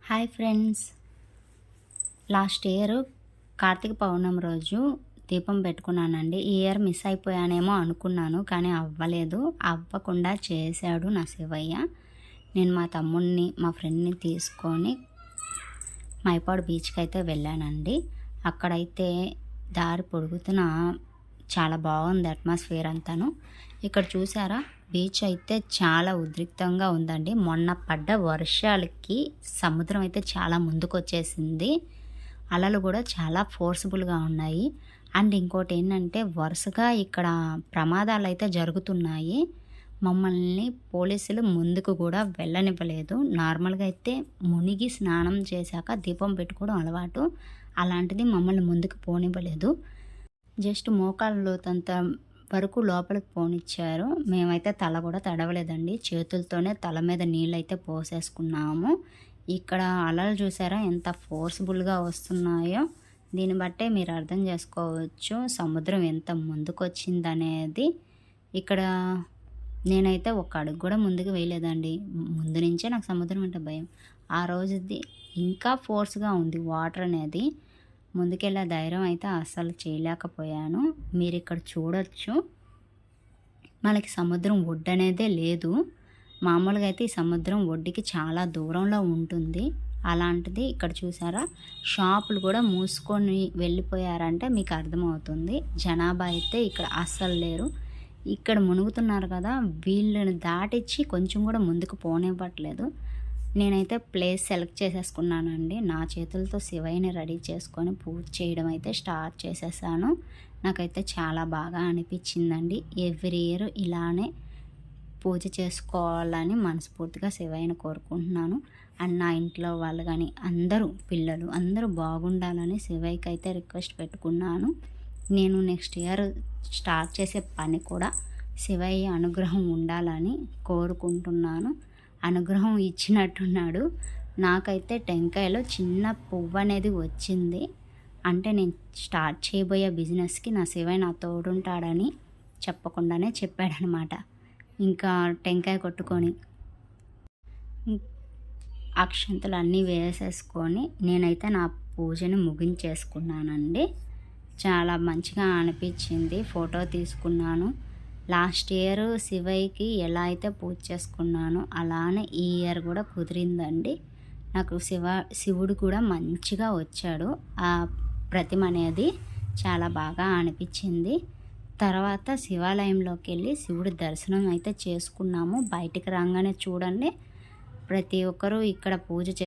Hi friends, last year Karthika Pournami రోజు దీపం పెట్టుకున్నానండి. ఈ ఇయర్ మిస్ అయిపోయానేమో అనుకున్నాను, కానీ అవ్వలేదు. అవ్వకుండా చేశాడు నా శివయ్య. నేను మా తమ్ముడిని మా ఫ్రెండ్ని తీసుకొని మైపాడు బీచ్కి అయితే వెళ్ళానండి. అక్కడైతే దారి పొడుగుతున్న చాలా బాగుంది అట్మాస్ఫియర్ అంతాను. ఇక్కడ చూసారా, బీచ్ అయితే చాలా ఉద్రిక్తంగా ఉందండి. మొన్న పడ్డ వర్షాలకి సముద్రం అయితే చాలా ముందుకు వచ్చేసింది. అలలు కూడా చాలా ఫోర్స్ఫుల్గా ఉన్నాయి. అండ్ ఇంకోటి ఏంటంటే, వరుసగా ఇక్కడ ప్రమాదాలు అయితే జరుగుతున్నాయి. మమ్మల్ని పోలీసులు ముందుకు కూడా వెళ్ళనివ్వలేదు. నార్మల్గా అయితే మునిగి స్నానం చేశాక దీపం పెట్టుకోవడం అలవాటు, అలాంటిది మమ్మల్ని ముందుకు పోనివ్వలేదు. జస్ట్ మోకాళ్ళ లోతంత వరకు లోపలికి పోనిచ్చారు. మేమైతే తల కూడా తడవలేదండి, చేతులతోనే తల మీద నీళ్ళు అయితే పోసేసుకున్నాము. ఇక్కడ అలలు చూసారా ఎంత ఫోర్స్ఫుల్గా వస్తున్నాయో. దీన్ని బట్టే మీరు అర్థం చేసుకోవచ్చు సముద్రం ఎంత ముందుకు వచ్చిందనేది. ఇక్కడ నేనైతే ఒక అడుగు కూడా ముందుకు వేయలేదండి. ముందు నుంచే నాకు సముద్రం అంటే భయం. ఆ రోజుది ఇంకా ఫోర్స్గా ఉంది వాటర్ అనేది. ముందుకెళ్ళే ధైర్యం అయితే అస్సలు చేయలేకపోయాను. మీరు ఇక్కడ చూడొచ్చు, మనకి సముద్రం ఒడ్డు అనేదే లేదు. మామూలుగా అయితే ఈ సముద్రం ఒడ్డుకి చాలా దూరంలో ఉంటుంది. అలాంటిది ఇక్కడ చూసారా, షాపులు కూడా మూసుకొని వెళ్ళిపోయారంటే మీకు అర్థమవుతుంది. జనాభా అయితే ఇక్కడ అస్సలు లేరు. ఇక్కడ మునుగుతున్నారు కదా, వీళ్ళని దాటిచ్చి కొంచెం కూడా ముందుకు పోనివ్వట్లేదు. నేనైతే ప్లేస్ సెలెక్ట్ చేసేసుకున్నానండి. నా చేతులతో శివయ్యని రెడీ చేసుకొని పూజ చేయడం అయితే స్టార్ట్ చేసేసాను. నాకైతే చాలా బాగా అనిపించిందండి. ఎవ్రీ ఇయర్ ఇలానే పూజ చేసుకోవాలని మనస్ఫూర్తిగా శివయ్యని కోరుకుంటున్నాను. అండ్ నా ఇంట్లో వాళ్ళు కానీ అందరూ పిల్లలు అందరూ బాగుండాలని శివయ్యకి అయితే రిక్వెస్ట్ పెట్టుకున్నాను. నేను నెక్స్ట్ ఇయర్ స్టార్ట్ చేసే పని కూడా శివయ్య అనుగ్రహం ఉండాలని కోరుకుంటున్నాను. అనుగ్రహం ఇచ్చినట్టున్నాడు. నాకైతే టెంకాయలో చిన్న పువ్వు అనేది వచ్చింది. అంటే నేను స్టార్ట్ చేయబోయే బిజినెస్కి నా శివయ్య నా తోడుంటాడని చెప్పకుండానే చెప్పాడనమాట. ఇంకా టెంకాయ కొట్టుకొని అక్షంతలు అన్నీ వేసేసుకొని నేనైతే నా పూజని ముగించేసుకున్నానండి. చాలా మంచిగా అనిపించింది. ఫోటో తీసుకున్నాను. లాస్ట్ ఇయర్ శివయ్యకి ఎలా అయితే పూజ చేసుకున్నానో అలానే ఈ ఇయర్ కూడా కుదిరిందండి. నాకు శివుడు కూడా మంచిగా వచ్చాడు. ఆ ప్రతిమ అనేది చాలా బాగా అనిపించింది. తర్వాత శివాలయంలోకి వెళ్ళి శివుడి దర్శనం అయితే చేసుకున్నాము. బయటికి రాగానే చూడండి, ప్రతి ఒక్కరూ ఇక్కడ పూజ